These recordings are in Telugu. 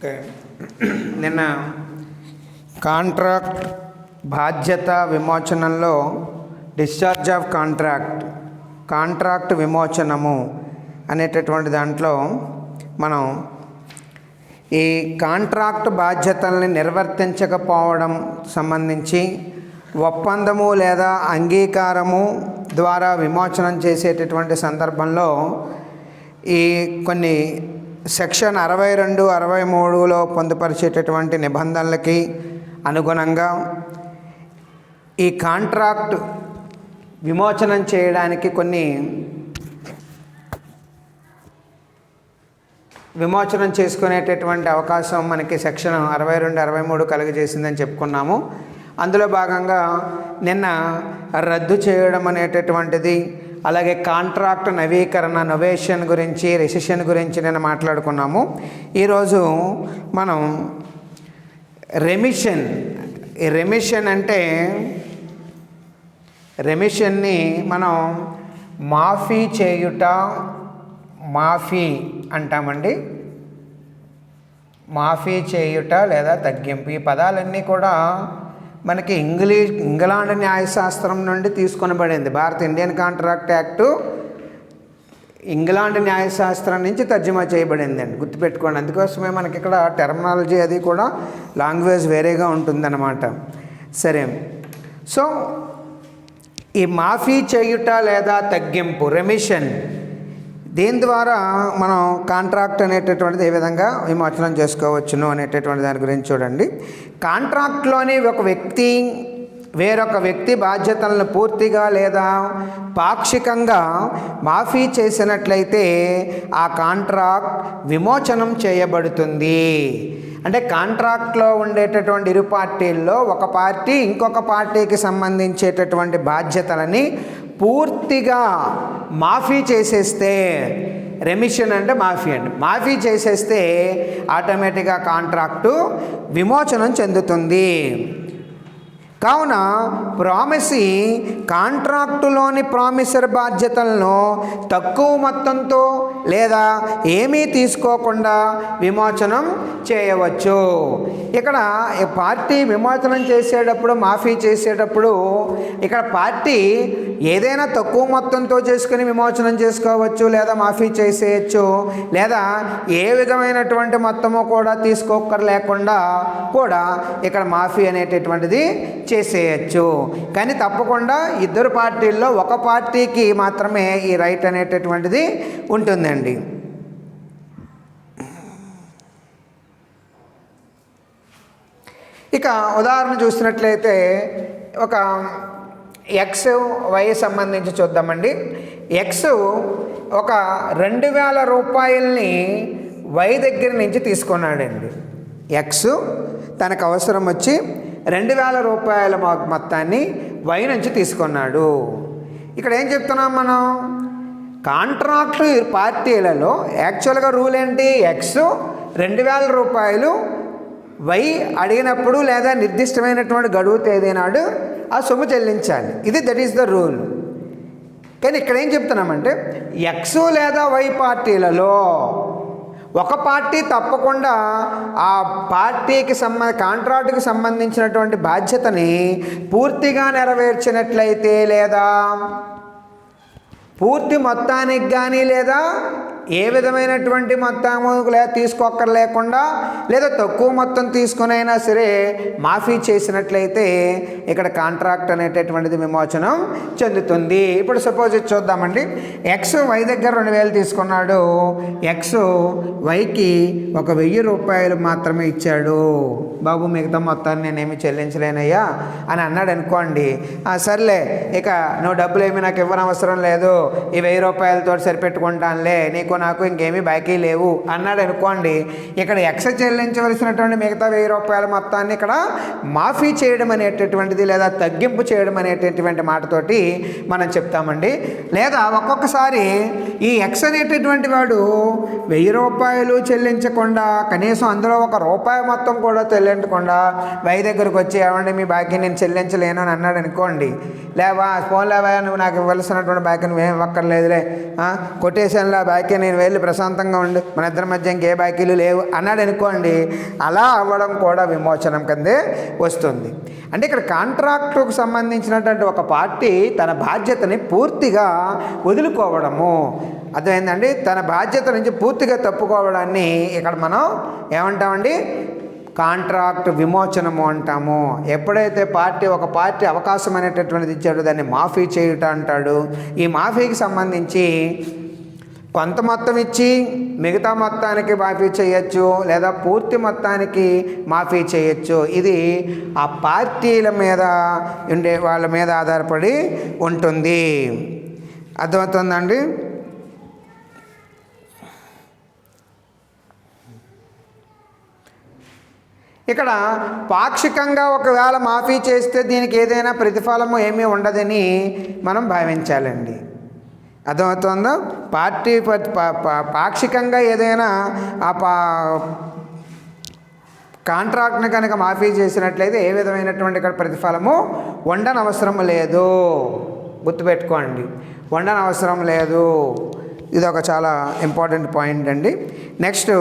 ఓకే. నిన్న కాంట్రాక్ట్ బాధ్యత విమోచనంలో డిశ్చార్జ్ ఆఫ్ కాంట్రాక్ట్ విమోచనము అనేటటువంటి దాంట్లో మనం ఈ కాంట్రాక్ట్ బాధ్యతల్ని నిర్వర్తించకపోవడం సంబంధించి ఒప్పందము లేదా అంగీకారము ద్వారా విమోచనం చేసేటటువంటి సందర్భంలో ఈ కొన్ని సెక్షన్ 62, 63లో పొందుపరిచేటటువంటి నిబంధనలకి అనుగుణంగా ఈ కాంట్రాక్ట్ విమోచనం చేయడానికి కొన్ని విమోచనం చేసుకునేటటువంటి అవకాశం మనకి సెక్షన్ 62, 63 కలుగజేసిందని చెప్పుకున్నాము. అందులో భాగంగా నిన్న రద్దు చేయడం అనేటటువంటిది, అలాగే కాంట్రాక్ట్ నవీకరణ రెసిషన్ గురించి నిన్న మాట్లాడుకున్నాము. ఈరోజు మనం రెమిషన్ అంటే రెమిషన్ని మనం మాఫీ అంటామండి. మాఫీ చేయుట లేదా తగ్గింపు, ఈ పదాలన్నీ కూడా మనకి ఇంగ్లాండ్ న్యాయశాస్త్రం నుండి తీసుకొనబడింది. ఇండియన్ కాంట్రాక్ట్ యాక్టు ఇంగ్లాండ్ న్యాయశాస్త్రం నుంచి తర్జుమా చేయబడింది అండి, గుర్తుపెట్టుకోండి. అందుకోసమే మనకి ఇక్కడ టెర్మినాలజీ అది కూడా లాంగ్వేజ్ వేరేగా ఉంటుందన్నమాట. సరే, సో ఈ మాఫీ చేయుట లేదా తగ్గింపు రెమిషన్, దీని ద్వారా మనం కాంట్రాక్ట్ అనేటటువంటిది ఏ విధంగా విమోచనం చేసుకోవచ్చును అనేటటువంటి దాని గురించి చూడండి. కాంట్రాక్ట్లోని ఒక వ్యక్తి వేరొక వ్యక్తి బాధ్యతలను పూర్తిగా లేదా పాక్షికంగా మాఫీ చేసినట్లయితే ఆ కాంట్రాక్ట్ విమోచనం చేయబడుతుంది. అంటే కాంట్రాక్ట్లో ఉండేటటువంటి ఇరు పార్టీల్లో ఒక పార్టీ ఇంకొక పార్టీకి సంబంధించేటటువంటి బాధ్యతలని పూర్తిగా మాఫీ చేసేస్తే, రెమిషన్ అంటే మాఫీ చేసేస్తే ఆటోమేటిక్గా కాంట్రాక్టు విమోచనం చెందుతుంది. కావున కాంట్రాక్టులోని ప్రామిసర్ బాధ్యతలను తక్కువ మొత్తంతో లేదా ఏమీ తీసుకోకుండా విమోచనం చేయవచ్చు. ఇక్కడ పార్టీ విమోచనం చేసేటప్పుడు, మాఫీ చేసేటప్పుడు ఇక్కడ పార్టీ ఏదైనా తక్కువ మొత్తంతో చేసుకుని విమోచనం చేసుకోవచ్చు, లేదా మాఫీ చేసేయచ్చు, లేదా ఏ విధమైనటువంటి మొత్తము కూడా తీసుకోకర్లేకుండా కూడా ఇక్కడ మాఫీ అనేటటువంటిది చేసేయచ్చు. కానీ తప్పకుండా ఇద్దరు పార్టీల్లో ఒక పార్టీకి మాత్రమే ఈ రైట్ అనేటటువంటిది ఉంటుందండి. ఇక ఉదాహరణ చూసినట్లయితే ఒక ఎక్స్ వై సంబంధించి చూద్దామండి. ఎక్స్ ఒక 2000 రూపాయలని వై దగ్గర నుంచి తీసుకున్నాడండి. ఎక్స్ తనకు అవసరం వచ్చి 2000 రూపాయల మొత్తాన్ని వై నుంచి తీసుకున్నాడు. ఇక్కడ ఏం చెప్తున్నాం మనం, కాంట్రాక్టు పార్టీలలో యాక్చువల్గా రూల్ ఏంటి, ఎక్స్ 2000 రూపాయలు వై అడిగినప్పుడు లేదా నిర్దిష్టమైనటువంటి గడువు తేదీ నాడు ఆ సొమ్ము చెల్లించాలి. That is the rule. కానీ ఇక్కడ ఏం చెప్తున్నామంటే, ఎక్స్ లేదా వై పార్టీలలో ఒక పార్టీ తప్పకుండా ఆ పార్టీకి కాంట్రాక్టుకి సంబంధించినటువంటి బాధ్యతని పూర్తిగా నెరవేర్చినట్లయితే, లేదా పూర్తి మొత్తానికి కానీ, లేదా ఏ విధమైనటువంటి మొత్తము తీసుకోక్కర్లేకుండా, లేదా తక్కువ మొత్తం తీసుకునైనా సరే మాఫీ చేసినట్లయితే ఇక్కడ కాంట్రాక్ట్ అనేటటువంటిది విమోచనం చెందుతుంది. ఇప్పుడు సపోజ్ చూద్దామండి. ఎక్స్ వై దగ్గర 2000 తీసుకున్నాడు. ఎక్స్ వైకి 1000 రూపాయలు మాత్రమే ఇచ్చాడు. బాబు, మిగతా మొత్తాన్ని నేనేమి చెల్లించలేనయ్యా అని అన్నాడు అనుకోండి. సర్లే, ఇక నువ్వు డబ్బులు ఏమి నాకు ఇవ్వనవసరం లేదు, ఈ 1000 రూపాయలతో సరిపెట్టుకుంటానులే, నీకు నాకు ఇంకేమీ బాకీ లేవు అన్నాడు అనుకోండి. ఇక్కడ ఎక్స్ చెల్లించవలసినటువంటి మిగతా 1000 రూపాయల మొత్తాన్ని ఇక్కడ మాఫీ చేయడం అనేటటువంటిది, లేదా తగ్గింపు చేయడం అనేటటువంటి మాటతోటి మనం చెప్తామండి. లేదా ఒక్కొక్కసారి ఈ ఎక్స్ అనేటటువంటి వాడు 1000 రూపాయలు చెల్లించకుండా, కనీసం అందులో ₹1 మొత్తం కూడా చెల్లించకుండా వై దగ్గరకు వచ్చి, ఏమండి మీ బాకీ నేను చెల్లించలేను అని అన్నాడు అనుకోండి. లేవా, ఫోన్ లేవా, నువ్వు నాకు ఇవ్వాల్సినటువంటి బాకీ నువ్వేం ఇవ్వక్కర్లేదులే, కొటేషన్లో బాకీ నేను వెళ్ళి ప్రశాంతంగా ఉండు, మన ఇద్దరి మధ్య ఇంకే బాకీలు లేవు అన్నాడు అనుకోండి, అలా అవ్వడం కూడా విమోచనం కిందే వస్తుంది. అంటే ఇక్కడ కాంట్రాక్టుకు సంబంధించినటువంటి ఒక పార్టీ తన బాధ్యతని పూర్తిగా వదులుకోవడము, అర్థమైందండి, తన బాధ్యత నుంచి పూర్తిగా తప్పుకోవడాన్ని ఇక్కడ మనం ఏమంటామండి, కాంట్రాక్ట్ విమోచనము అంటాము. ఎప్పుడైతే ఒక పార్టీ అవకాశం అనేటటువంటిది ఇచ్చాడో దాన్ని మాఫీ చేయుట అంటాడు. ఈ మాఫీకి సంబంధించి కొంత మొత్తం ఇచ్చి మిగతా మొత్తానికి మాఫీ చేయొచ్చు, లేదా పూర్తి మొత్తానికి మాఫీ చేయొచ్చు. ఇది ఆ పార్టీల మీద ఉండే వాళ్ళ మీద ఆధారపడి ఉంటుంది. అర్థమవుతుందండి. ఇక్కడ పాక్షికంగా ఒకవేళ మాఫీ చేస్తే దీనికి ఏదైనా ప్రతిఫలము ఏమీ ఉండదని మనం భావించాలండి. అర్థమవుతుందో, పార్టీ పాక్షికంగా ఏదైనా ఆ కాంట్రాక్ట్ని కనుక మాఫీ చేసినట్లయితే ఏ విధమైనటువంటి ఇక్కడ ప్రతిఫలము ఉండనవసరం లేదు. గుర్తుపెట్టుకోండి, ఉండనవసరం లేదు. ఇది ఒక చాలా ఇంపార్టెంట్ పాయింట్ అండి. నెక్స్ట్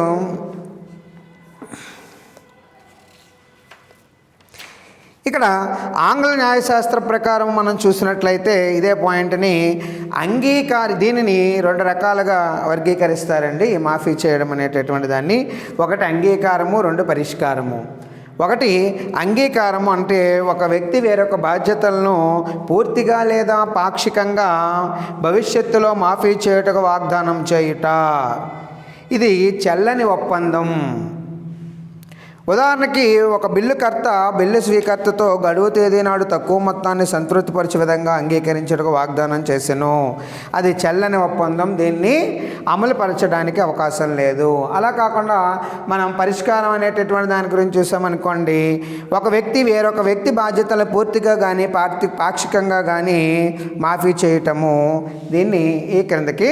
ఇక్కడ ఆంగ్ల న్యాయశాస్త్ర ప్రకారం మనం చూసినట్లయితే ఇదే పాయింట్ని దీనిని 2 రకాలుగా వర్గీకరిస్తారండి. ఈ మాఫీ చేయడం అనేటటువంటి దాన్ని. ఒకటి అంగీకారము, 2 పరిష్కారము. ఒకటి అంగీకారము అంటే ఒక వ్యక్తి వేరొక బాధ్యతలను పూర్తిగా లేదా పాక్షికంగా భవిష్యత్తులో మాఫీ చేయుటకు వాగ్దానం చేయుట. ఇది చెల్లని ఒప్పందం. ఉదాహరణకి ఒక బిల్లు స్వీకర్తతో గడువు తేదీ నాడు తక్కువ మొత్తాన్ని సంతృప్తిపరిచే విధంగా అంగీకరించడానికి వాగ్దానం చేసెను. అది చెల్లని ఒప్పందం, దీన్ని అమలుపరచడానికి అవకాశం లేదు. అలా కాకుండా మనం పరిష్కారం అనేటటువంటి దాని గురించి చూసామనుకోండి, ఒక వ్యక్తి వేరొక వ్యక్తి బాధ్యతలు పూర్తిగా కానీ పాక్షికంగా కానీ మాఫీ చేయటము, దీన్ని ఈ క్రిందకి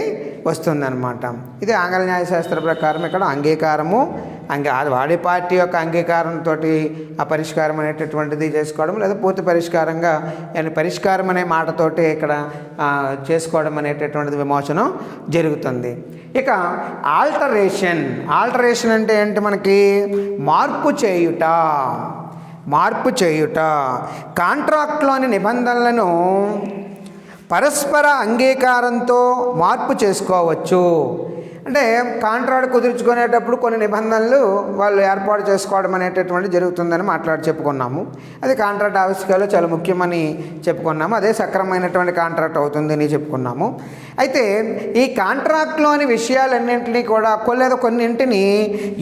వస్తుందన్నమాట. ఇది ఆంగ్ల న్యాయశాస్త్ర ప్రకారం ఇక్కడ అంగీకారము, వాడి పార్టీ యొక్క అంగీకారంతో ఆ పరిష్కారం అనేటటువంటిది చేసుకోవడం, లేదా పూర్తి పరిష్కారంగా పరిష్కారం అనే మాటతోటి ఇక్కడ చేసుకోవడం అనేటటువంటిది విమోచనం జరుగుతుంది. ఇక ఆల్టరేషన్ అంటే ఏంటి, మనకి మార్పు చేయుట. కాంట్రాక్ట్లోని నిబంధనలను పరస్పర అంగీకారంతో మార్పు చేసుకోవచ్చు. అంటే కాంట్రాక్ట్ కుదుర్చుకునేటప్పుడు కొన్ని నిబంధనలు వాళ్ళు ఏర్పాటు చేసుకోవడం అనేటటువంటి జరుగుతుందని చెప్పుకున్నాము. అది కాంట్రాక్ట్ ఆవిష్కరణలో చాలా ముఖ్యమని చెప్పుకున్నాము. అదే సక్రమైనటువంటి కాంట్రాక్ట్ అవుతుందని చెప్పుకున్నాము. అయితే ఈ కాంట్రాక్ట్లోని విషయాలన్నింటినీ కూడా కొన్నింటిని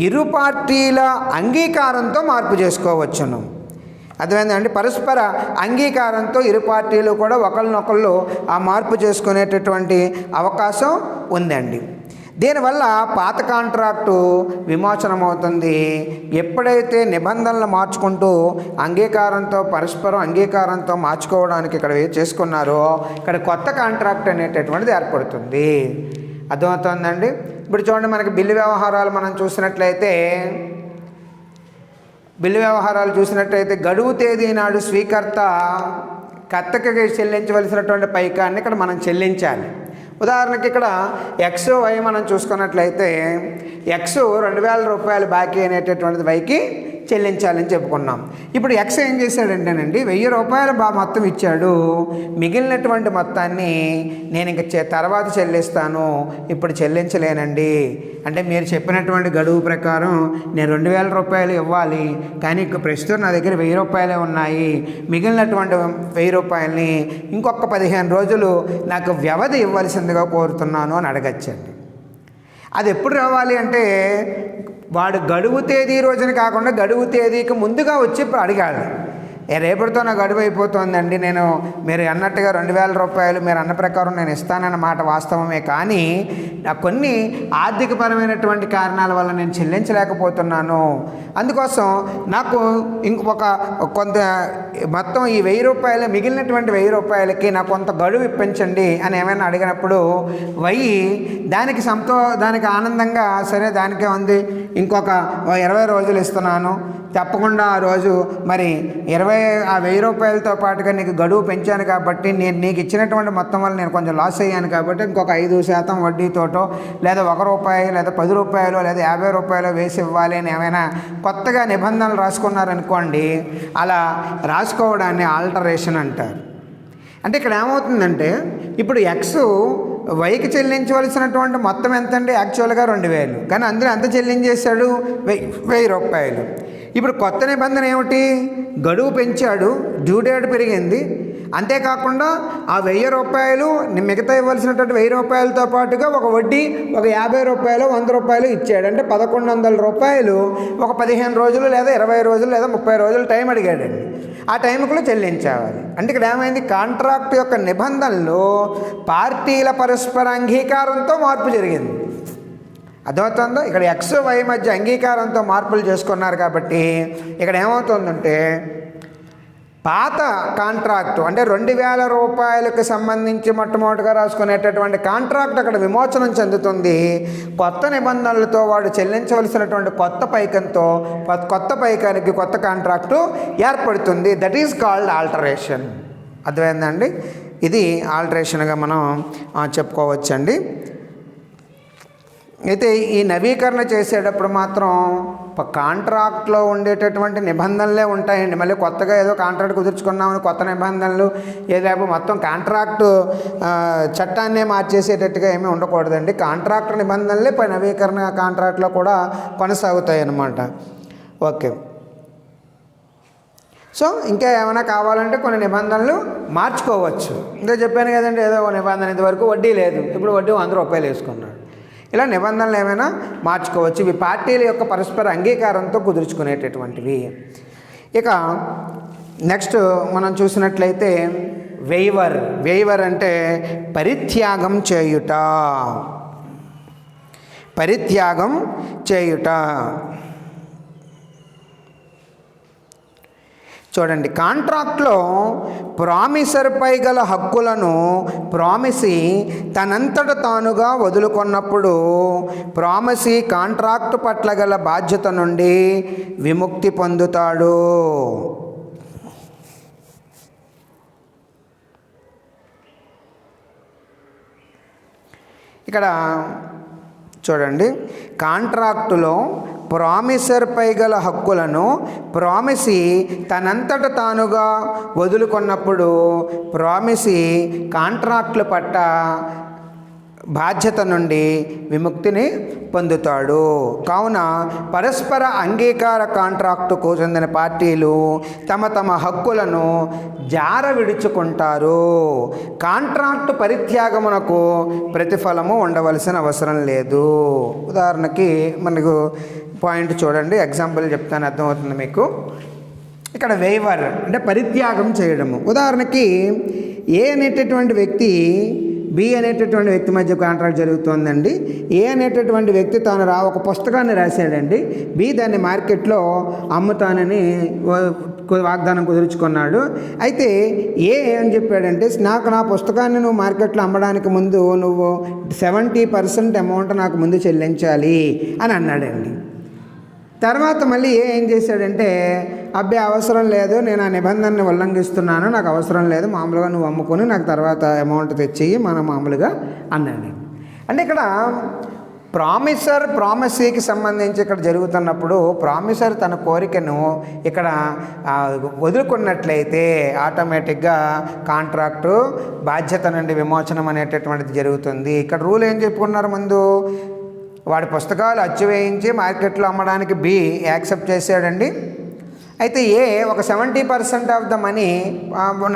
ఇరు పార్టీల అంగీకారంతో మార్పు చేసుకోవచ్చును. అర్థమైందండి. పరస్పర అంగీకారంతో ఇరు పార్టీలు కూడా ఒకరినొకళ్ళు ఆ మార్పు చేసుకునేటటువంటి అవకాశం ఉందండి. దీనివల్ల పాత కాంట్రాక్టు విమోచనం అవుతుంది. ఎప్పుడైతే నిబంధనలు మార్చుకుంటూ పరస్పరం అంగీకారంతో మార్చుకోవడానికి ఇక్కడ చేసుకున్నారో ఇక్కడ కొత్త కాంట్రాక్ట్ అనేటటువంటిది ఏర్పడుతుంది. అర్థమవుతుందండి. ఇప్పుడు చూడండి, మనకి బిల్లు వ్యవహారాలు మనం చూసినట్లయితే గడువు తేదీ నాడు స్వీకర్త కర్తకి చెల్లించవలసినటువంటి పైకాన్ని ఇక్కడ మనం చెల్లించాలి. ఉదాహరణకి ఇక్కడ ఎక్స్ వై మనం చూసుకున్నట్లయితే ఎక్స్ 2000 రూపాయలు బాకీ అనేటటువంటిది వైకి చెల్లించాలని చెప్పుకున్నాం. ఇప్పుడు ఎక్స్ ఏం చేశాడంటేనండి 1000 రూపాయలు మొత్తం ఇచ్చాడు. మిగిలినటువంటి మొత్తాన్ని నేను ఇంక తర్వాత చెల్లిస్తాను, ఇప్పుడు చెల్లించలేనండి. అంటే మీరు చెప్పినటువంటి గడువు ప్రకారం నేను 2000 రూపాయలు ఇవ్వాలి, కానీ ప్రస్తుతం నా దగ్గర 1000 రూపాయలే ఉన్నాయి. మిగిలినటువంటి 1000 రూపాయలని ఇంకొక 15 రోజులు నాకు వ్యవధి ఇవ్వాల్సిందిగా కోరుతున్నాను అని అడగచ్చండి. అది ఎప్పుడు రావాలి అంటే వాడు గడువు తేదీ రోజున కాకుండా గడువు తేదీకి ముందుగా వచ్చి అడగాలి. రేపటితో నా గడువు అయిపోతుందండి, మీరు అన్నట్టుగా 2000 రూపాయలు మీరు అన్న ప్రకారం నేను ఇస్తానన్న మాట వాస్తవమే, కానీ నాకు కొన్ని ఆర్థికపరమైనటువంటి కారణాల వల్ల నేను చెల్లించలేకపోతున్నాను. అందుకోసం నాకు కొంత మొత్తం ఈ 1000 రూపాయలు మిగిలినటువంటి 1000 రూపాయలకి నాకు కొంత గడువు ఇప్పించండి అని ఏమైనా అడిగినప్పుడు దానికి ఆనందంగా సరే దానికే ఉంది ఇంకొక 20 రోజులు ఇస్తున్నాను, తప్పకుండా ఆ రోజు మరి 1000 రూపాయలతో పాటుగా నీకు గడువు పెంచాను కాబట్టి నేను నీకు ఇచ్చినటువంటి మొత్తం వల్ల నేను కొంచెం లాస్ అయ్యాను కాబట్టి ఇంకొక 5% వడ్డీతోటో లేదా ₹1 లేదా ₹10 లేదా ₹50 వేసి ఇవ్వాలి అని ఏమైనా కొత్తగా నిబంధనలు రాసుకున్నారనుకోండి, అలా రాసుకోవడాన్ని ఆల్టరేషన్ అంటారు. అంటే ఇక్కడ ఏమవుతుందంటే ఇప్పుడు ఎక్స్ వైకి చెల్లించవలసినటువంటి మొత్తం ఎంతండి? యాక్చువల్గా 2000, కానీ అందులో ఎంత చెల్లించేశాడు? 1000 రూపాయలు. ఇప్పుడు కొత్త నిబంధన ఏమిటి? గడువు పెంచాడు, డ్యూ డేట్ పెరిగింది. అంతేకాకుండా ఆ 1000 రూపాయలు మిగతా ఇవ్వాల్సినటువంటి 1000 రూపాయలతో పాటుగా ఒక వడ్డీ ఒక ₹50 ₹100 ఇచ్చాడు. అంటే ₹1100 ఒక 15 రోజులు లేదా 20 రోజులు లేదా 30 రోజులు టైం అడిగాడండి. ఆ టైంకులో చెల్లించాలి. అంటే ఇక్కడ ఏమైంది? కాంట్రాక్ట్ యొక్క నిబంధనలు పార్టీల పరస్పర అంగీకారంతో మార్పు జరిగింది. అర్థమవుతుందో? ఇక్కడ ఎక్స్ వై మధ్య అంగీకారంతో మార్పులు చేసుకున్నారు కాబట్టి ఇక్కడ ఏమవుతుందంటే పాత కాంట్రాక్టు అంటే 2000 రూపాయలకు సంబంధించి మొట్టమొదటిగా రాసుకునేటటువంటి కాంట్రాక్ట్ అక్కడ విమోచనం చెందుతుంది. కొత్త నిబంధనలతో వాడు చెల్లించవలసినటువంటి కొత్త పైకానికి కొత్త కాంట్రాక్టు ఏర్పడుతుంది. That is called alteration. అర్థమైందండి? ఇది ఆల్టరేషన్గా మనం చెప్పుకోవచ్చండి. అయితే ఈ నవీకరణ చేసేటప్పుడు మాత్రం కాంట్రాక్ట్లో ఉండేటటువంటి నిబంధనలే ఉంటాయండి. మళ్ళీ కొత్తగా ఏదో కాంట్రాక్ట్ కుదుర్చుకున్నామని కొత్త నిబంధనలు ఏదో మొత్తం కాంట్రాక్టు చట్టాన్నే మార్చేసేటట్టుగా ఏమీ ఉండకూడదండి. కాంట్రాక్ట్ నిబంధనలే నవీకరణ కాంట్రాక్ట్లో కూడా కొనసాగుతాయి అన్నమాట. ఓకే. సో ఇంకా ఏమైనా కావాలంటే కొన్ని నిబంధనలు మార్చుకోవచ్చు. ఇంకా చెప్పాను కదండి, ఏదో నిబంధన ఇంతవరకు వడ్డీ లేదు, ఇప్పుడు వడ్డీ ₹100 వేసుకున్నాడు. ఇలా నిబంధనలు ఏమైనా మార్చుకోవచ్చు. ఇవి పార్టీల యొక్క పరస్పర అంగీకారంతో కుదుర్చుకునేటటువంటివి. ఇక నెక్స్ట్ మనం చూసినట్లయితే వెయివర్ అంటే పరిత్యాగం చేయుట. చూడండి, కాంట్రాక్ట్లో ప్రామిసర్పై గల హక్కులను ప్రామిసీ తనంతట తానుగా వదులుకున్నప్పుడు ప్రామిసీ కాంట్రాక్టు పట్ల గల బాధ్యత నుండి విముక్తి పొందుతాడు. ఇక్కడ చూడండి, కాంట్రాక్టులో ప్రామిసర్పై గల హక్కులను ప్రామిసీ తనంతట తానుగా వదులుకున్నప్పుడు ప్రామిసీ కాంట్రాక్టుల పట్ల బాధ్యత నుండి విముక్తిని పొందుతాడు. కావున పరస్పర అంగీకార కాంట్రాక్టుకు చెందిన పార్టీలు తమ హక్కులను జార విడుచుకుంటారు. కాంట్రాక్టు పరిత్యాగమునకు ప్రతిఫలము ఉండవలసిన అవసరం లేదు. ఉదాహరణకి మనకు పాయింట్ చూడండి, ఎగ్జాంపుల్ చెప్తాను, అర్థమవుతుంది మీకు. ఇక్కడ వెయివర్ అంటే పరిత్యాగం చేయడము. ఉదాహరణకి ఏ అనేటటువంటి వ్యక్తి బి అనేటటువంటి వ్యక్తి మధ్య కాంట్రాక్ట్ జరుగుతుందండి. ఏ అనేటటువంటి వ్యక్తి తాను ఒక పుస్తకాన్ని రాశాడండి. బి దాన్ని మార్కెట్లో అమ్ముతానని వాగ్దానం కుదుర్చుకున్నాడు. అయితే ఏ అని చెప్పాడంటే, నా పుస్తకాన్ని నువ్వు మార్కెట్లో అమ్మడానికి ముందు నువ్వు 70% అమౌంట్ నాకు ముందు చెల్లించాలి అని అన్నాడండి. తర్వాత మళ్ళీ ఏం చేశాడంటే, అబ్బాయి అవసరం లేదు, నేను ఆ నిబంధనని ఉల్లంఘిస్తున్నాను, నాకు అవసరం లేదు, మామూలుగా నువ్వు అమ్ముకొని నాకు తర్వాత అమౌంట్ తెచ్చేయి మనం మామూలుగా అన్నాడు. అంటే ఇక్కడ ప్రామిసీకి సంబంధించి ఇక్కడ జరుగుతున్నప్పుడు ప్రామిసర్ తన కోరికను ఇక్కడ వదులుకున్నట్లయితే ఆటోమేటిక్గా కాంట్రాక్టు బాధ్యత నుండి విమోచనం అనేటటువంటిది జరుగుతుంది. ఇక్కడ రూల్ ఏం చెప్పుకున్నారు? ముందు వాడి పుస్తకాలు అచ్చు వేయించి మార్కెట్లో అమ్మడానికి బి యాక్సెప్ట్ చేశాడండి. అయితే ఏ ఒక 70% ఆఫ్ ద మనీ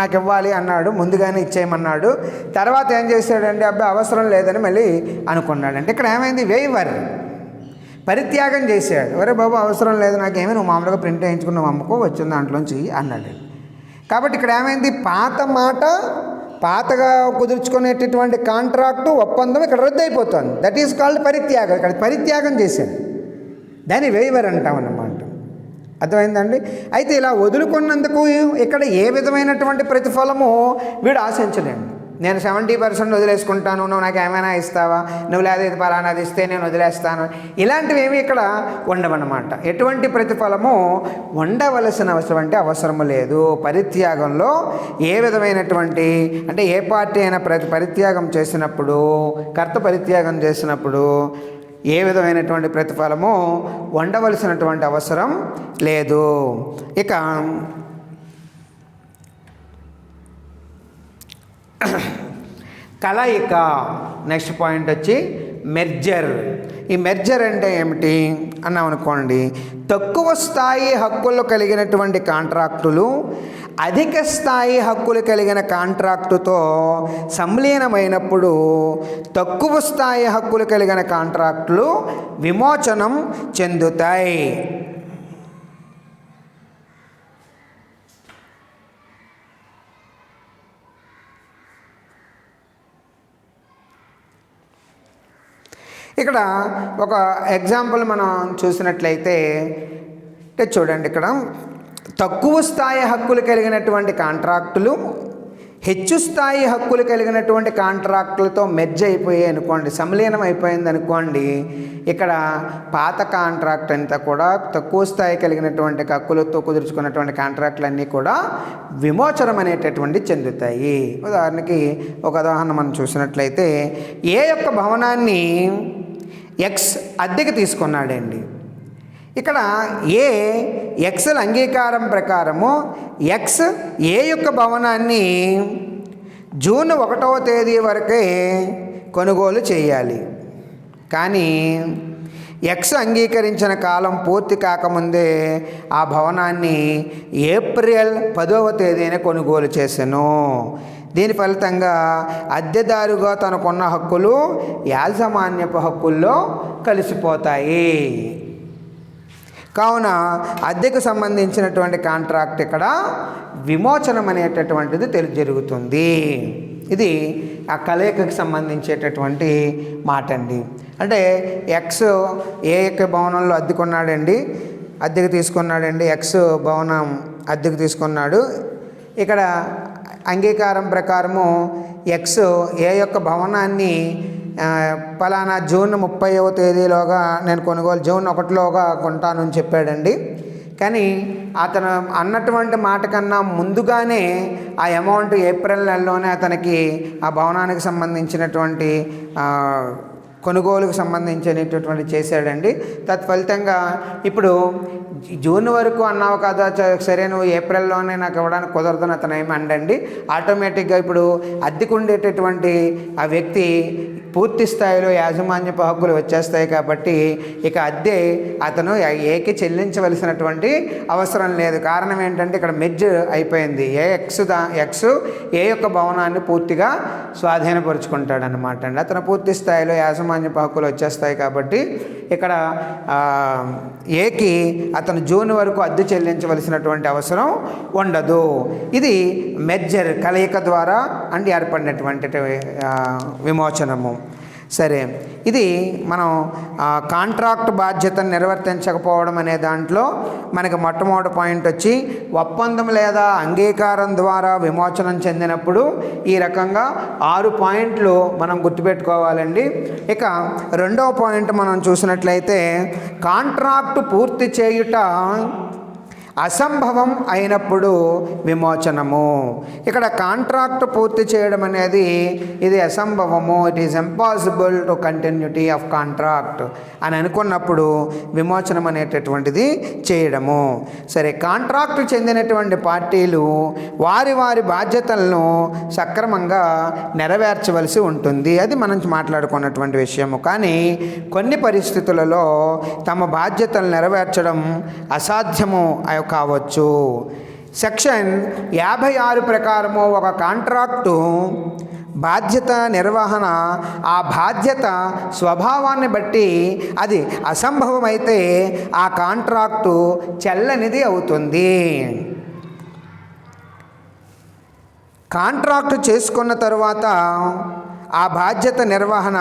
నాకు ఇవ్వాలి అన్నాడు, ముందుగానే ఇచ్చేయమన్నాడు. తర్వాత ఏం చేశాడండి, అబ్బాయి అవసరం లేదని మళ్ళీ అనుకున్నాడంటే ఇక్కడ ఏమైంది? వెయివర్ పరిత్యాగం చేశాడు. ఒరే బాబు అవసరం లేదు నాకేమీ, నువ్వు మామూలుగా ప్రింట్ వేయించుకున్నావు అమ్ముకో, వచ్చిన దాంట్లోంచి అన్నాడు. కాబట్టి ఇక్కడ ఏమైంది? పాతగా కుదుర్చుకునేటటువంటి కాంట్రాక్టు ఒప్పందం ఇక్కడ రద్దు అయిపోతుంది. దట్ ఈజ్ కాల్డ్ పరిత్యాగం. ఇక్కడ పరిత్యాగం చేశాడు, దాన్ని వెయివర్ అంటామన్నమాట. అర్థమైందండి? అయితే ఇలా వదులుకున్నందుకు ఇక్కడ ఏ విధమైనటువంటి ప్రతిఫలము వీడు ఆశించలేండి. నేను 70% వదిలేసుకుంటాను, నువ్వు నాకు ఏమైనా ఇస్తావా, నువ్వు లేదా ఇది పలానాది ఇస్తే నేను వదిలేస్తాను, ఇలాంటివి ఏమి ఇక్కడ ఉండవన్నమాట. ఎటువంటి ప్రతిఫలము ఉండవలసిన అవసరము లేదు. పరిత్యాగంలో ఏ విధమైనటువంటి అంటే ఏ పార్టీ అయినా పరిత్యాగం చేసినప్పుడు, కర్త పరిత్యాగం చేసినప్పుడు ఏ విధమైనటువంటి ప్రతిఫలము ఉండవలసినటువంటి అవసరం లేదు. ఇక కలయిక, నెక్స్ట్ పాయింట్ వచ్చి మెర్జర్. ఈ మెర్జర్ అంటే ఏమిటి అన్నాం అనుకోండి, తక్కువ స్థాయి హక్కులు కలిగినటువంటి కాంట్రాక్టులు అధిక స్థాయి హక్కులు కలిగిన కాంట్రాక్టుతో సంలీనమైనప్పుడు తక్కువ స్థాయి హక్కులు కలిగిన కాంట్రాక్టులు విమోచనం చెందుతాయి. ఇక్కడ ఒక ఎగ్జాంపుల్ మనం చూసినట్లయితే చూడండి, ఇక్కడ తక్కువ స్థాయి హక్కులు కలిగినటువంటి కాంట్రాక్టులు హెచ్చు స్థాయి హక్కులు కలిగినటువంటి కాంట్రాక్టులతో మెర్జ్ అయిపోయాయి అనుకోండి, సంలీనం అయిపోయింది అనుకోండి. ఇక్కడ పాత కాంట్రాక్ట్ అంతా కూడా తక్కువ స్థాయి కలిగినటువంటి హక్కులతో కుదుర్చుకున్నటువంటి కాంట్రాక్టులన్నీ కూడా విమోచనం అనేటటువంటి చెందుతాయి. ఉదాహరణకి ఒక ఉదాహరణ మనం చూసినట్లయితే, ఏ యొక్క భవనాన్ని ఎక్స్ అద్దెకి తీసుకున్నాడండి. ఇక్కడ ఏ ఎక్స్ల అంగీకారం ప్రకారము ఎక్స్ ఏ యొక్క భవనాన్ని జూన్ 1వ తేదీ వరకే కొనుగోలు చేయాలి. కానీ ఎక్స్ అంగీకరించిన కాలం పూర్తి కాకముందే ఆ భవనాన్ని ఏప్రిల్ 10వ తేదీన కొనుగోలు చేసెను. దీని ఫలితంగా అద్దెదారుగా తనకున్న హక్కులు యాజమాన్యపు హక్కుల్లో కలిసిపోతాయి. కావున అద్దెకు సంబంధించినటువంటి కాంట్రాక్ట్ ఇక్కడ విమోచనం అనేటటువంటిది జరుగుతుంది. ఇది ఆ కలయికకు సంబంధించేటటువంటి మాట అండి. అంటే ఎక్స్ ఏ యొక్క భవనంలో అద్దెకు తీసుకున్నాడండి, ఎక్స్ భవనం అద్దెకు తీసుకున్నాడు. ఇక్కడ అంగీకారం ప్రకారము ఎక్స్ ఏ యొక్క భవనాన్ని పలానా జూన్ 30వ తేదీలోగా నేను జూన్ 1లోగా కొంటానని చెప్పాడండి. కానీ అతను అన్నటువంటి మాట కన్నా ముందుగానే ఆ అమౌంట్ ఏప్రిల్ నెలలోనే అతనికి ఆ భవనానికి సంబంధించినటువంటి కొనుగోలుకు సంబంధించినటువంటి చేశాడండి. తత్ఫలితంగా ఇప్పుడు జూన్ వరకు అన్నావు కదా, సరే నువ్వు ఏప్రిల్లోనే నాకు ఇవ్వడానికి కుదరదని అతను ఏమి అండండి. ఆటోమేటిక్గా ఇప్పుడు అద్దెకు ఉండేటటువంటి ఆ వ్యక్తి పూర్తి స్థాయిలో యాజమాన్యపు హక్కులు వచ్చేస్తాయి. కాబట్టి ఇక అద్దె అతను ఏకి చెల్లించవలసినటువంటి అవసరం లేదు. కారణం ఏంటంటే ఇక్కడ మెర్జ్ అయిపోయింది. ఎక్స్ ఏ యొక్క భవనాన్ని పూర్తిగా స్వాధీనపరుచుకుంటాడనమాట అండి. అతను పూర్తి స్థాయిలో యాజమాన్యపు హక్కులు వచ్చేస్తాయి. కాబట్టి ఇక్కడ ఏకి అతను జూన్ వరకు అద్దె చెల్లించవలసినటువంటి అవసరం ఉండదు. ఇది మెర్జర్ కలయిక ద్వారా ఏర్పడినటువంటి విమోచనము. సరే, ఇది మనం కాంట్రాక్ట్ బాధ్యతను నిర్వర్తించకపోవడం అనే దాంట్లో మనకి మొట్టమొదటి పాయింట్ వచ్చి ఒప్పందం లేదా అంగీకారం ద్వారా విమోచనం చెందినప్పుడు ఈ రకంగా 6 పాయింట్లు మనం గుర్తుపెట్టుకోవాలండి. ఇక రెండవ పాయింట్ మనం చూసినట్లయితే కాంట్రాక్టు పూర్తి చేయుట అసంభవం అయినప్పుడు విమోచనము. ఇక్కడ కాంట్రాక్ట్ పూర్తి చేయడం అనేది ఇది అసంభవము, it is impossible to continuity of contract అని అనుకున్నప్పుడు విమోచనం అనేటటువంటిది చేయడము. సరే, కాంట్రాక్ట్ చెందినటువంటి పార్టీలు వారి వారి బాధ్యతలను సక్రమంగా నెరవేర్చవలసి ఉంటుంది. అది మనం మాట్లాడుకున్నటువంటి విషయము. కానీ కొన్ని పరిస్థితులలో తమ బాధ్యతలు నెరవేర్చడం అసాధ్యము కావచ్చు. సెక్షన్ 56 ప్రకారము ఒక కాంట్రాక్టు బాధ్యత నిర్వహణ ఆ బాధ్యత స్వభావాన్ని బట్టి అది అసంభవమైతే ఆ కాంట్రాక్టు చెల్లనిది అవుతుంది. కాంట్రాక్టు చేసుకున్న తరువాత ఆ బాధ్యత నిర్వహణ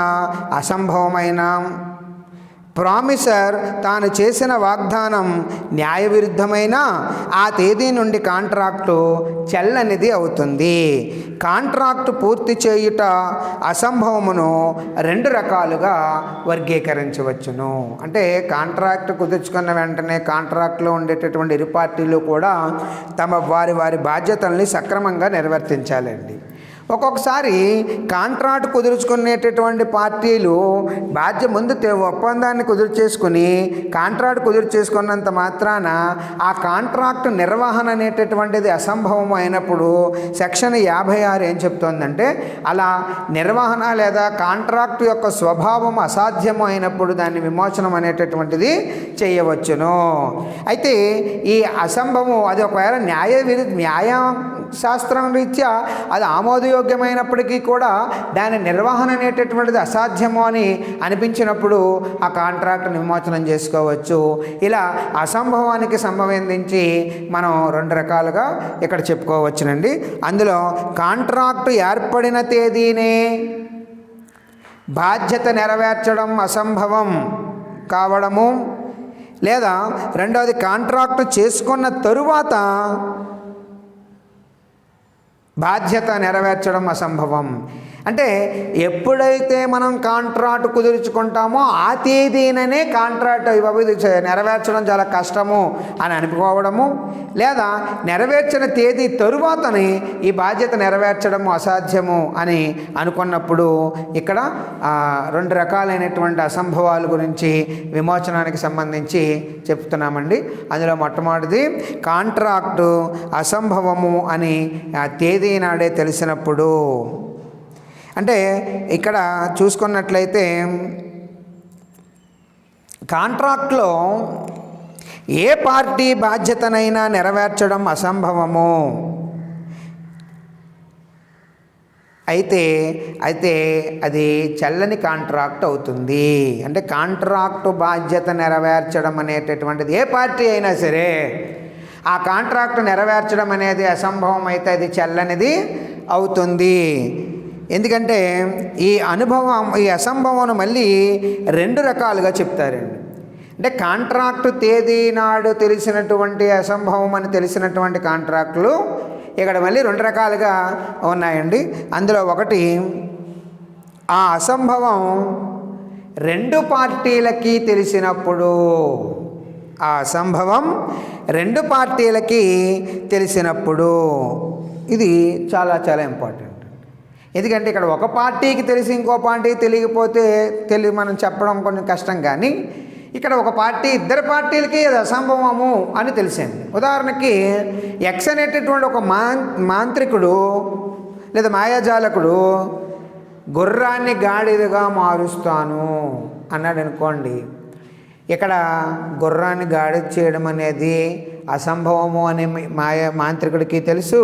అసంభవమైన ప్రామిసర్ తాను చేసిన వాగ్దానం న్యాయ విరుద్ధమైన ఆ తేదీ నుండి కాంట్రాక్టు చెల్లనిది అవుతుంది. కాంట్రాక్టు పూర్తి చేయుట అసంభవమును రెండు రకాలుగా వర్గీకరించవచ్చును. అంటే కాంట్రాక్ట్ కుదుర్చుకున్న వెంటనే కాంట్రాక్ట్లో ఉండేటటువంటి ఇరు పార్టీలు కూడా తమ వారి బాధ్యతల్ని సక్రమంగా నిర్వర్తించాలండి. ఒక్కొక్కసారి కాంట్రాక్ట్ కుదుర్చుకునేటటువంటి పార్టీలు ముందు ఒప్పందాన్ని కుదుర్చేసుకుని కాంట్రాక్ట్ కుదుర్చేసుకున్నంత మాత్రాన ఆ కాంట్రాక్ట్ నిర్వహణ అనేటటువంటిది అసంభవం అయినప్పుడు సెక్షన్ 56 ఏం చెప్తోందంటే అలా నిర్వహణ లేదా కాంట్రాక్ట్ యొక్క స్వభావం అసాధ్యం అయినప్పుడు దాన్ని విమోచనం అనేటటువంటిది చేయవచ్చును. అయితే ఈ అసంభవం అది ఒకవేళ న్యాయ శాస్త్రం రీత్యా అది ఆమోదయోగ్యమైనప్పటికీ కూడా దాని నిర్వహణ అనేటటువంటిది అసాధ్యము అని అనిపించినప్పుడు ఆ కాంట్రాక్ట్ విమోచనం చేసుకోవచ్చు. ఇలా అసంభవానికి సంబంధించి మనం రెండు రకాలుగా ఇక్కడ చెప్పుకోవచ్చునండి. అందులో కాంట్రాక్టు ఏర్పడిన తేదీనే బాధ్యత నెరవేర్చడం అసంభవం కావడము, లేదా రెండవది కాంట్రాక్టు చేసుకున్న తరువాత బాధ్యత నెరవేర్చడం అసంభవం. అంటే ఎప్పుడైతే మనం కాంట్రాక్ట్ కుదుర్చుకుంటామో ఆ తేదీననే కాంట్రాక్ట్ నెరవేర్చడం చాలా కష్టము అని అనుకోవడము, లేదా నెరవేర్చిన తేదీ తరువాతనే ఈ బాధ్యత నెరవేర్చడము అసాధ్యము అని అనుకున్నప్పుడు ఇక్కడ రెండు రకాలైనటువంటి అసంభవాల గురించి విమోచనానికి సంబంధించి చెప్తున్నామండి. అందులో మొట్టమొదటిది కాంట్రాక్టు అసంభవము అని ఆ తేదీ నాడే తెలిసినప్పుడు. అంటే ఇక్కడ చూసుకున్నట్లయితే కాంట్రాక్ట్లో ఏ పార్టీ బాధ్యతనైనా నెరవేర్చడం అసంభవము అయితే అది చెల్లని కాంట్రాక్ట్ అవుతుంది. అంటే కాంట్రాక్టు బాధ్యత నెరవేర్చడం అనేటటువంటిది ఏ పార్టీ అయినా సరే ఆ కాంట్రాక్టు నెరవేర్చడం అనేది అసంభవం అయితే అది చెల్లనిది అవుతుంది. ఎందుకంటే ఈ అసంభవం మళ్ళీ రెండు రకాలుగా చెప్తారండి. అంటే కాంట్రాక్టు తేదీ నాడు తెలిసినటువంటి అసంభవం అని తెలిసినటువంటి కాంట్రాక్టులు ఇక్కడ మళ్ళీ రెండు రకాలుగా ఉన్నాయండి. అందులో ఒకటి ఆ అసంభవం రెండు పార్టీలకి తెలిసినప్పుడు, ఆ అసంభవం రెండు పార్టీలకి తెలిసినప్పుడు. ఇది చాలా చాలా ఇంపార్టెంట్. ఎందుకంటే ఇక్కడ ఒక పార్టీకి తెలిసి ఇంకో పార్టీ తెలియకపోతే మనం చెప్పడం కొంచెం కష్టం. కానీ ఇక్కడ ఒక పార్టీ ఇద్దరు పార్టీలకి అది అసంభవము అని తెలిసింది. ఉదాహరణకి ఎక్స్ అనేటటువంటి ఒక మాంత్రికుడు లేదా మాయాజాలకుడు గుర్రాన్ని గాడిదగా మారుస్తాను అన్నాడు అనుకోండి. ఇక్కడ గుర్రాన్ని గాడిద చేయడం అనేది అసంభవము అనే మాంత్రికుడికి తెలుసు.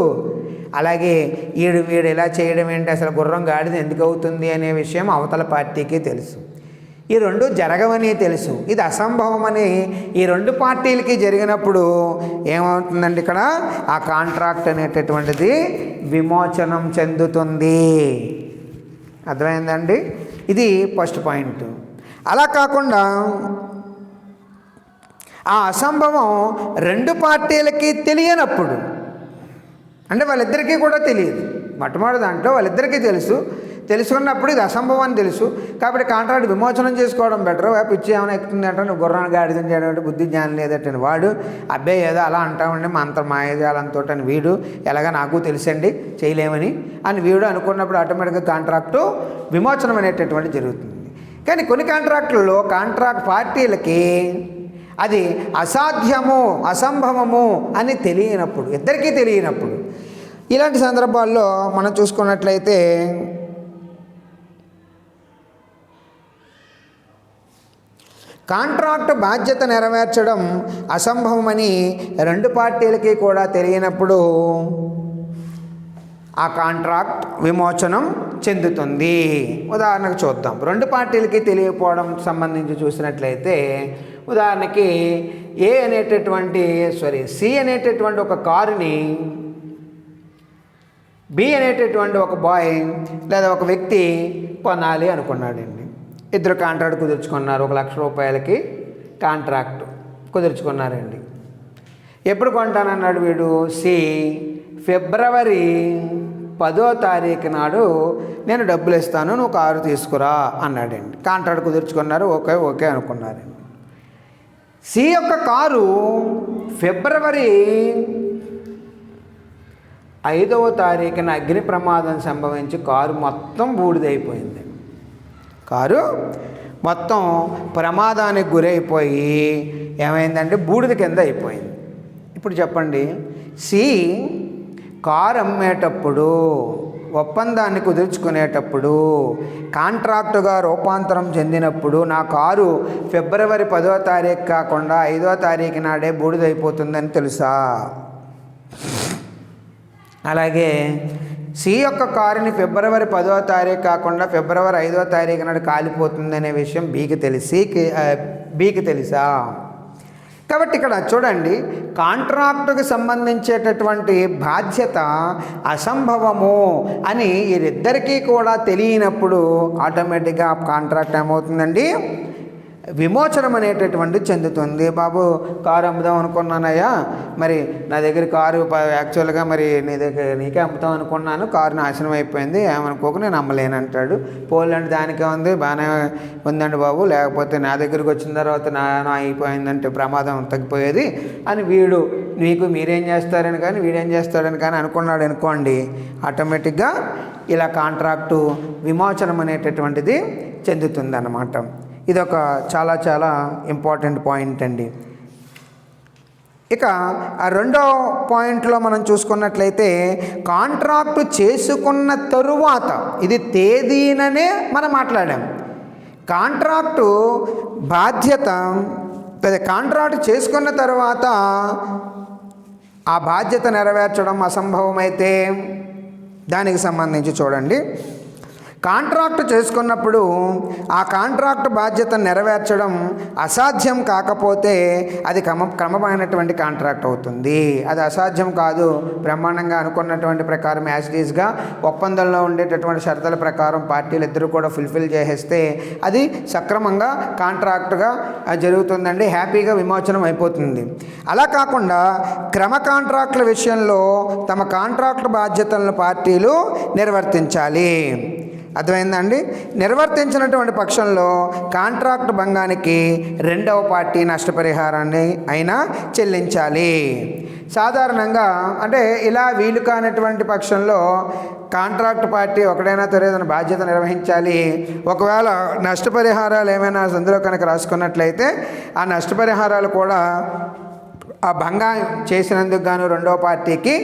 అలాగే వీడు ఇలా చేయడం ఏంటి, అసలు గుర్రం గాడిద ఎందుకు అవుతుంది అనే విషయం అవతల పార్టీకి తెలుసు. ఈ రెండు జరగవని తెలుసు. ఇది అసంభవం అని ఈ రెండు పార్టీలకి జరిగినప్పుడు ఏమవుతుందండి, ఇక్కడ ఆ కాంట్రాక్ట్ అనేటటువంటిది విమోచనం చెందుతుంది. అర్థమైందండి? ఇది ఫస్ట్ పాయింట్. అలా కాకుండా ఆ అసంభవం రెండు పార్టీలకి తెలియనప్పుడు, అంటే వాళ్ళిద్దరికీ కూడా తెలియదు, మొట్టమొదటి దాంట్లో వాళ్ళిద్దరికీ తెలుసుకున్నప్పుడు ఇది అసంభవం అని తెలుసు. కాబట్టి కాంట్రాక్ట్ విమోచనం చేసుకోవడం బెటర్. పిచ్చి ఏమైనా ఎక్కుతుందంటే నువ్వు గుర్రాన్ని గాడిదని చేయడం బుద్ధి జ్ఞానం లేదటని వాడు, అబ్బాయి ఏదో అలా అంటామండి మాయాజాలంతో అని వీడు, ఎలాగా నాకు తెలుసండి చేయలేమని అని వీడు అనుకున్నప్పుడు ఆటోమేటిక్గా కాంట్రాక్టు విమోచనం అనేటటువంటి జరుగుతుంది. కానీ కొన్ని కాంట్రాక్టులలో కాంట్రాక్ట్ పార్టీలకి అది అసాధ్యము అసంభవము అని తెలియనప్పుడు, ఇద్దరికీ తెలియనప్పుడు, ఇలాంటి సందర్భాల్లో మనం చూసుకున్నట్లయితే కాంట్రాక్ట్ బాధ్యత నెరవేర్చడం అసంభవమని రెండు పార్టీలకి కూడా తెలియనప్పుడు ఆ కాంట్రాక్ట్ విమోచనం చెందుతుంది. ఉదాహరణకు చూద్దాం. రెండు పార్టీలకి తెలియకపోవడం సంబంధించి చూసినట్లయితే, ఉదాహరణకి సి అనేటటువంటి ఒక కారుని బి అనేటటువంటి ఒక బాయ్ లేదా ఒక వ్యక్తి కొనాలి అనుకున్నాడండి. ఇద్దరు కాంట్రాక్ట్ కుదుర్చుకున్నారు, 1,00,000 రూపాయలకి కాంట్రాక్ట్ కుదుర్చుకున్నారండి. ఎప్పుడు కొంటానన్నాడు వీడు? ఫిబ్రవరి 10వ తారీఖు నాడు నేను డబ్బులు ఇస్తాను, నువ్వు కారు తీసుకురా అన్నాడండి. కాంట్రాక్ట్ కుదుర్చుకున్నారు, ఓకే అనుకున్నారండి. యొక్క కారు ఫిబ్రవరి 5వ తారీఖున అగ్ని ప్రమాదం సంభవించి కారు మొత్తం బూడిదైపోయింది. కారు మొత్తం ప్రమాదానికి గురైపోయి ఏమైందంటే బూడిద కింద అయిపోయింది. ఇప్పుడు చెప్పండి, కారు అమ్మేటప్పుడు, ఒప్పందాన్ని కుదుర్చుకునేటప్పుడు, కాంట్రాక్టుగా రూపాంతరం చెందినప్పుడు నా కారు ఫిబ్రవరి 10వ తారీఖు కాకుండా 5వ తారీఖు నాడే బూడిదైపోతుందని తెలుసా? అలాగే యొక్క కారుని ఫిబ్రవరి 10వ తారీఖు కాకుండా ఫిబ్రవరి 5వ తారీఖు నాడు కాలిపోతుందనే విషయం బీకి తెలుసా? కాబట్టి ఇక్కడ చూడండి, కాంట్రాక్టుకు సంబంధించేటటువంటి బాధ్యత అసంభవము అని వీరిద్దరికీ కూడా తెలియనప్పుడు ఆటోమేటిక్గా కాంట్రాక్ట్ ఏమవుతుందండి? విమోచనం అనేటటువంటి చెందుతుంది. బాబు, కారు అమ్ముదాం అనుకున్నానయ్యా, మరి నా దగ్గర కారు యాక్చువల్గా మరి నీకే అమ్ముతాం అనుకున్నాను, కారు నాశనం అయిపోయింది, ఏమనుకోకు నేను అమ్మలేనంటాడు. పోలండి దానికే ఉంది, బాగానే ఉందండి బాబు, లేకపోతే నా దగ్గరికి వచ్చిన తర్వాత నా అయిపోయిందంటే ప్రమాదం తగ్గిపోయేది అని మీరేం చేస్తారని కానీ వీడేం చేస్తాడని కానీ అనుకున్నాడు అనుకోండి, ఆటోమేటిక్గా ఇలా కాంట్రాక్టు విమోచనం అనేటటువంటిది చెందుతుంది అన్నమాట. ఇదొక చాలా చాలా ఇంపార్టెంట్ పాయింట్ అండి. ఇక ఆ రెండో పాయింట్లో మనం చూసుకున్నట్లయితే, కాంట్రాక్టు చేసుకున్న తరువాత, ఇది తేదీననే మనం మాట్లాడాం. కాంట్రాక్టు బాధ్యత, కాంట్రాక్టు చేసుకున్న తర్వాత ఆ బాధ్యత నెరవేర్చడం అసంభవమైతే దానికి సంబంధించి చూడండి, కాంట్రాక్ట్ చేసుకున్నప్పుడు ఆ కాంట్రాక్ట్ బాధ్యత నెరవేర్చడం అసాధ్యం కాకపోతే అది క్రమమైనటువంటి కాంట్రాక్ట్ అవుతుంది. అది అసాధ్యం కాదు, బ్రహ్మాండంగా అనుకున్నటువంటి ప్రకారం యాజిటీస్గా ఒప్పందంలో ఉండేటటువంటి షరతుల ప్రకారం పార్టీలు ఇద్దరు కూడా ఫుల్ఫిల్ చేసేస్తే అది సక్రమంగా కాంట్రాక్ట్గా జరుగుతుందండి, హ్యాపీగా విమోచనం అయిపోతుంది. అలా కాకుండా క్రమ కాంట్రాక్టుల విషయంలో తమ కాంట్రాక్ట్ బాధ్యతలను పార్టీలు నిర్వర్తించాలి. అర్థమైందండి? నిర్వర్తించినటువంటి పక్షంలో కాంట్రాక్ట్ భంగానికి రెండవ పార్టీ నష్టపరిహారాన్ని అయినా చెల్లించాలి. సాధారణంగా అంటే ఇలా వీలు కానటువంటి పక్షంలో కాంట్రాక్ట్ పార్టీ ఒకడైనా తన బాధ్యత నిర్వహించాలి. ఒకవేళ నష్టపరిహారాలు ఏమైనా అందులో కనుక రాసుకున్నట్లయితే ఆ నష్టపరిహారాలు కూడా ఆ భంగా చేసినందుకు గాను రెండవ పార్టీకి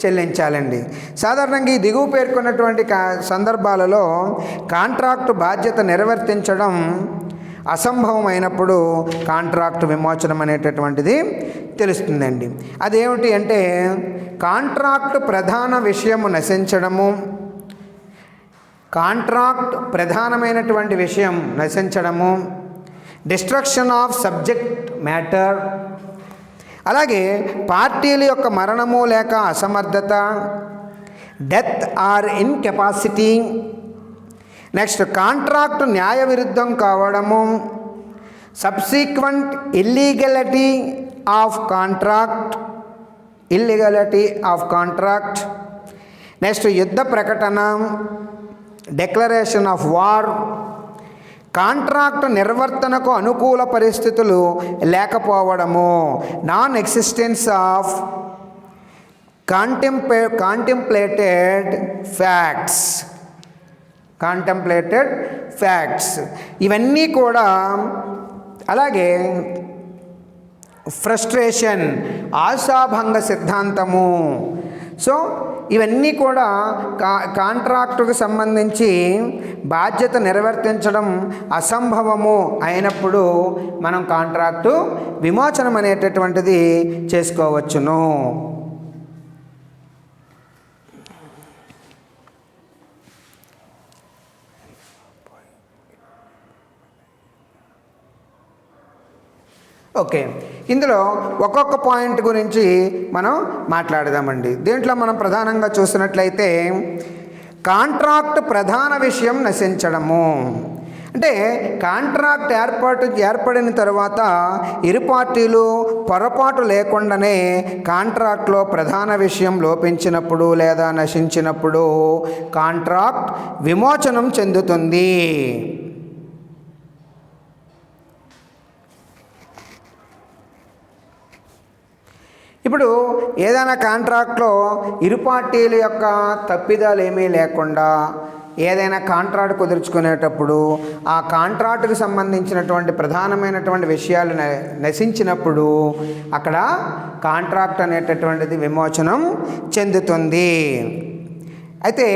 చెల్లించాలండి. సాధారణంగా ఈ దిగువ పేర్కొన్నటువంటి సందర్భాలలో కాంట్రాక్టు బాధ్యత నిర్వర్తించడం అసంభవమైనప్పుడు కాంట్రాక్టు విమోచనం అనేటటువంటిది తెలుస్తుందండి. అదేమిటి అంటే, కాంట్రాక్టు ప్రధాన విషయము నశించడము, కాంట్రాక్ట్ ప్రధానమైనటువంటి విషయం నశించడము, డిస్ట్రక్షన్ ఆఫ్ సబ్జెక్ట్ మ్యాటర్, అలాగే పార్టీల యొక్క మరణము లేక అసమర్థత, death or incapacity, next contract న్యాయ విరుద్ధం కావడము, subsequent illegality of contract, next యుద్ధ ప్రకటన, డిక్లరేషన్ ఆఫ్ వార్, కాంట్రాక్ట్ నిర్వర్తనకు అనుకూల పరిస్థితులు లేకపోవడము, non existence of contemplated facts, ఇవన్నీ కూడా, అలాగే ఫ్రస్ట్రేషన్, ఆశాభంగ సిద్ధాంతము. సో ఇవన్నీ కూడా కాంట్రాక్టుకు సంబంధించి బాధ్యత నిర్వర్తించడం అసంభవము అయినప్పుడు మనం కాంట్రాక్టు విమోచనం అనేటటువంటిది చేసుకోవచ్చును. ఓకే, ఇందులో ఒక్కొక్క పాయింట్ గురించి మనం మాట్లాడదామండి. దీంట్లో మనం ప్రధానంగా చూసినట్లయితే కాంట్రాక్ట్ ప్రధాన విషయం నశించడము అంటే కాంట్రాక్ట్ ఏర్పడిన తర్వాత ఇరు పార్టీలు పొరపాటు లేకుండానే కాంట్రాక్ట్లో ప్రధాన విషయం లోపించినప్పుడు లేదా నశించినప్పుడు కాంట్రాక్ట్ విమోచనం చెందుతుంది. ఇప్పుడు ఏదైనా కాంట్రాక్ట్లో ఇరు పార్టీల యొక్క తప్పిదాలు ఏమీ లేకుండా ఏదైనా కాంట్రాక్ట్ కుదుర్చుకునేటప్పుడు ఆ కాంట్రాక్టుకు సంబంధించినటువంటి ప్రధానమైనటువంటి విషయాలు నశించినప్పుడు అక్కడ కాంట్రాక్ట్ అనేటటువంటిది విమోచనం చెందుతుంది. అయితే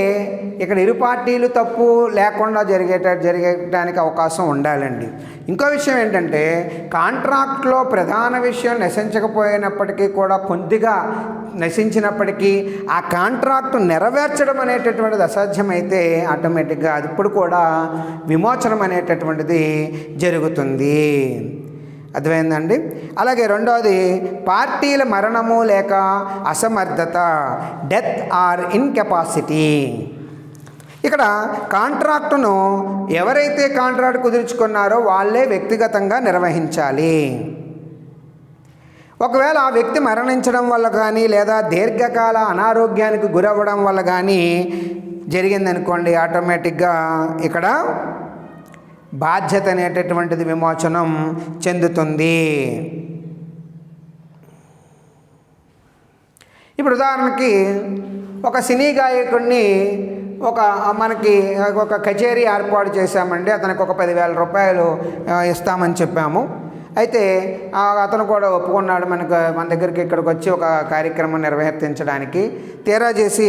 ఇక్కడ ఇరు పార్టీలు తప్పు లేకుండా జరిగేటానికి అవకాశం ఉండాలండి. ఇంకో విషయం ఏంటంటే కాంట్రాక్ట్లో ప్రధాన విషయం నశించకపోయినప్పటికీ కూడా కొద్దిగా నశించినప్పటికీ ఆ కాంట్రాక్టు నెరవేర్చడం అనేటటువంటిది అసాధ్యమైతే ఆటోమేటిక్గా అది ఇప్పుడు కూడా విమోచనం అనేటటువంటిది జరుగుతుంది. అర్థమైందండి. అలాగే రెండవది పార్టీల మరణము లేక అసమర్థత, డెత్ ఆర్ ఇన్కెపాసిటీ. ఇక్కడ కాంట్రాక్టును ఎవరైతే కాంట్రాక్ట్ కుదుర్చుకున్నారో వాళ్ళే వ్యక్తిగతంగా నిర్వహించాలి. ఒకవేళ ఆ వ్యక్తి మరణించడం వల్ల కానీ లేదా దీర్ఘకాల అనారోగ్యానికి గురవ్వడం వల్ల కానీ జరిగిందనుకోండి, ఆటోమేటిక్గా ఇక్కడ బాధ్యత అనేటటువంటిది విమోచనం చెందుతుంది. ఇప్పుడు ఉదాహరణకి ఒక సినీ గాయకుడిని మనకి ఒక కచేరీ ఏర్పాటు చేశామండి, అతనికి ఒక 10,000 రూపాయలు ఇస్తామని చెప్పాము. అయితే అతను కూడా ఒప్పుకున్నాడు మన దగ్గరికి ఇక్కడికి వచ్చి ఒక కార్యక్రమం నిర్వర్తించడానికి. తీరా చేసి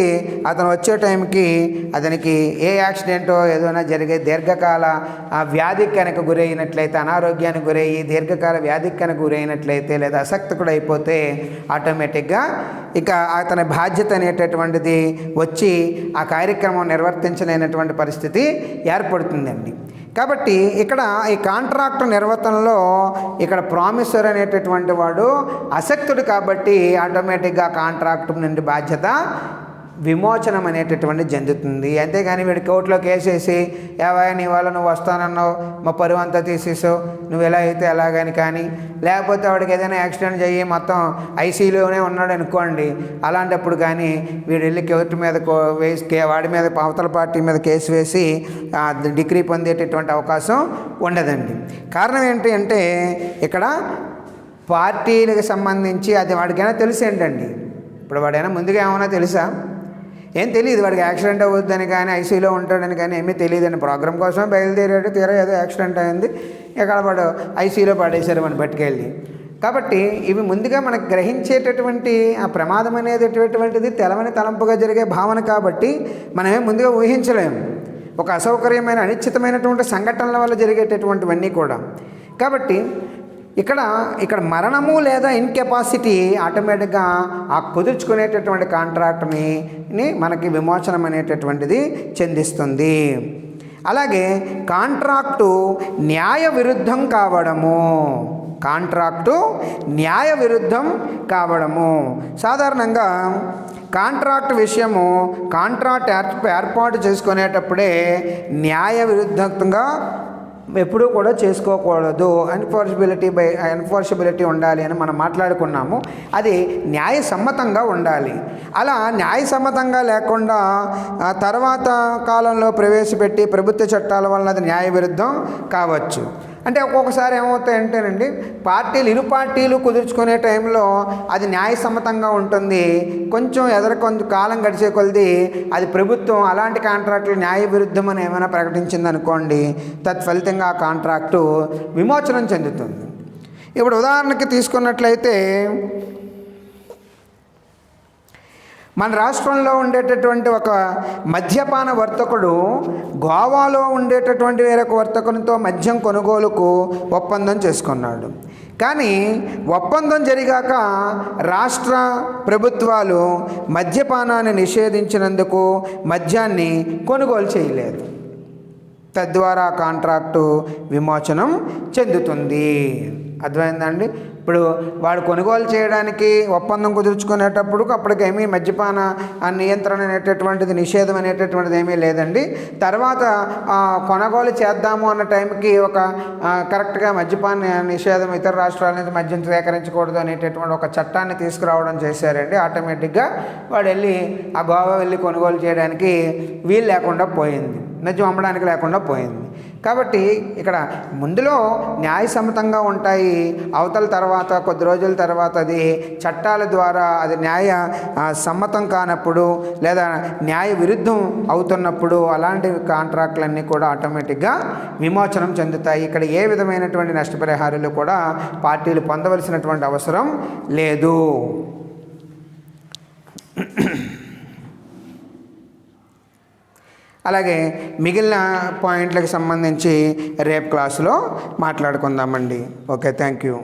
అతను వచ్చే టైంకి అతనికి ఏ యాక్సిడెంటో ఏదైనా జరిగే దీర్ఘకాల వ్యాధికి కనుక గురైనట్లయితే, అనారోగ్యానికి గురయ్యి దీర్ఘకాల వ్యాధికి కనుక గురైనట్లయితే లేదా అసక్తకుడు అయిపోతే ఆటోమేటిక్గా ఇక అతని బాధ్యత అనేటటువంటిది వచ్చి ఆ కార్యక్రమం నిర్వర్తించలేనటువంటి పరిస్థితి ఏర్పడుతుందండి. కాబట్టి ఇక్కడ ఈ కాంట్రాక్ట్ నిర్వర్తనలో ఇక్కడ ప్రామిసర్ అనేటటువంటి వాడు అసక్తుడు కాబట్టి ఆటోమేటిక్గా కాంట్రాక్ట్ నుండి బాధ్యత విమోచనం అనేటటువంటి చెందుతుంది. అంతేగాని వీడు కోర్టులో కేసేసి ఏవా నీ వల్ల నువ్వు వస్తానన్నావు, మా పరువు అంతా తీసేసావు, నువ్వు ఎలా అయితే ఎలాగని కానీ, లేకపోతే వాడికి ఏదైనా యాక్సిడెంట్ చెయ్యి మొత్తం ఐసీయూలోనే ఉన్నాడు అనుకోండి, అలాంటప్పుడు కానీ వీడు వెళ్ళి కోర్టు మీద వేసి వాడి మీద అవతల పార్టీ మీద కేసు వేసి డిగ్రీ పొందేటటువంటి అవకాశం ఉండదండి. కారణం ఏంటి అంటే ఇక్కడ పార్టీలకు సంబంధించి అది వాడికైనా తెలుసు ఏంటండి. ఇప్పుడు వాడైనా ముందుగా ఏమైనా తెలుసా? ఏం తెలియదు. వాడికి యాక్సిడెంట్ అవుద్దని కానీ ఐసీయూలో ఉంటాడని కానీ ఏమీ తెలియదని ప్రోగ్రామ్ కోసమే బయలుదేరాడు. తీరా ఏదో యాక్సిడెంట్ అయింది, ఇక్కడ వాడు ఐసీయూలో పడేశారు మనం పట్టుకెళ్ళి. కాబట్టి ఇవి ముందుగా మనకు గ్రహించేటటువంటి ఆ ప్రమాదం అనేటటువంటిది తెలవని తలంపుగా జరిగే భావన కాబట్టి మనమే ముందుగా ఊహించలేము. ఒక అసౌకర్యమైన అనిశ్చితమైనటువంటి సంఘటనల వల్ల జరిగేటటువంటివన్నీ కూడా. కాబట్టి ఇక్కడ మరణము లేదా ఇన్కెపాసిటీ ఆటోమేటిక్గా ఆ కుదుర్చుకునేటటువంటి కాంట్రాక్ట్ని మనకి విమోచనం అనేటటువంటిది చెందిస్తుంది. అలాగే కాంట్రాక్టు న్యాయ విరుద్ధం కావడము సాధారణంగా కాంట్రాక్ట్ విషయము కాంట్రాక్ట్ ఏర్పాటు చేసుకునేటప్పుడే న్యాయ విరుద్ధంగా ఎప్పుడూ కూడా చేసుకోకూడదు. ఎన్ఫోర్సబిలిటీ ఉండాలి అని మనం మాట్లాడుకున్నాము. అది న్యాయసమ్మతంగా ఉండాలి. అలా న్యాయసమ్మతంగా లేకుండా తర్వాత కాలంలో ప్రవేశపెట్టి ప్రభుత్వ చట్టాల వలన అది న్యాయ విరుద్ధం కావచ్చు. అంటే ఒక్కొక్కసారి ఏమవుతాయంటేనండి, ఇరు పార్టీలు కుదుర్చుకునే టైంలో అది న్యాయసమ్మతంగా ఉంటుంది. కొంచెం కాలం గడిచే కొలది అది ప్రభుత్వం అలాంటి కాంట్రాక్టులు న్యాయ విరుద్ధం అని ఏమైనా ప్రకటించింది అనుకోండి, తత్ఫలితంగా ఆ కాంట్రాక్టు విమోచనం చెందుతుంది. ఇప్పుడు ఉదాహరణకి తీసుకున్నట్లయితే మన రాష్ట్రంలో ఉండేటటువంటి ఒక మద్యపాన వర్తకుడు గోవాలో ఉండేటటువంటి వేరొక వర్తకునితో మద్యం కొనుగోలుకు ఒప్పందం చేసుకున్నాడు. కానీ ఒప్పందం జరిగాక రాష్ట్ర ప్రభుత్వాలు మద్యపానాన్ని నిషేధించినందుకు మద్యాన్ని కొనుగోలు చేయలేదు. తద్వారా కాంట్రాక్టు విమోచనం చెందుతుంది. అర్థమైందండి. ఇప్పుడు వాడు కొనుగోలు చేయడానికి ఒప్పందం కుదుర్చుకునేటప్పుడు అప్పటికేమీ మద్యపాన నియంత్రణ అనేటటువంటిది, నిషేధం అనేటటువంటిది ఏమీ లేదండి. తర్వాత కొనుగోలు చేద్దాము అన్న టైంకి ఒక కరెక్ట్గా మద్యపాన నిషేధం, ఇతర రాష్ట్రాల నుంచి మద్యం సేకరించకూడదు అనేటటువంటి ఒక చట్టాన్ని తీసుకురావడం చేశారండి. ఆటోమేటిక్గా వాడు వెళ్ళి ఆ గోవా వెళ్ళి కొనుగోలు చేయడానికి వీలు లేకుండా పోయింది, మద్యం అమ్మడానికి లేకుండా పోయింది. కాబట్టి ఇక్కడ ముందులో న్యాయసమ్మతంగా ఉంటాయి, అవతల తర్వాత కొద్ది రోజుల తర్వాత అది చట్టాల ద్వారా అది న్యాయ సమ్మతం కానప్పుడు లేదా న్యాయ విరుద్ధం అవుతున్నప్పుడు అలాంటి కాంట్రాక్టులన్నీ కూడా ఆటోమేటిక్గా విమోచనం చెందుతాయి. ఇక్కడ ఏ విధమైనటువంటి నష్టపరిహారాలు కూడా పార్టీలు పొందవలసినటువంటి అవసరం లేదు. అలాగే మిగిలిన పాయింట్లకు సంబంధించి రేపు క్లాసులో మాట్లాడుకుందామండి. Okay, thank you.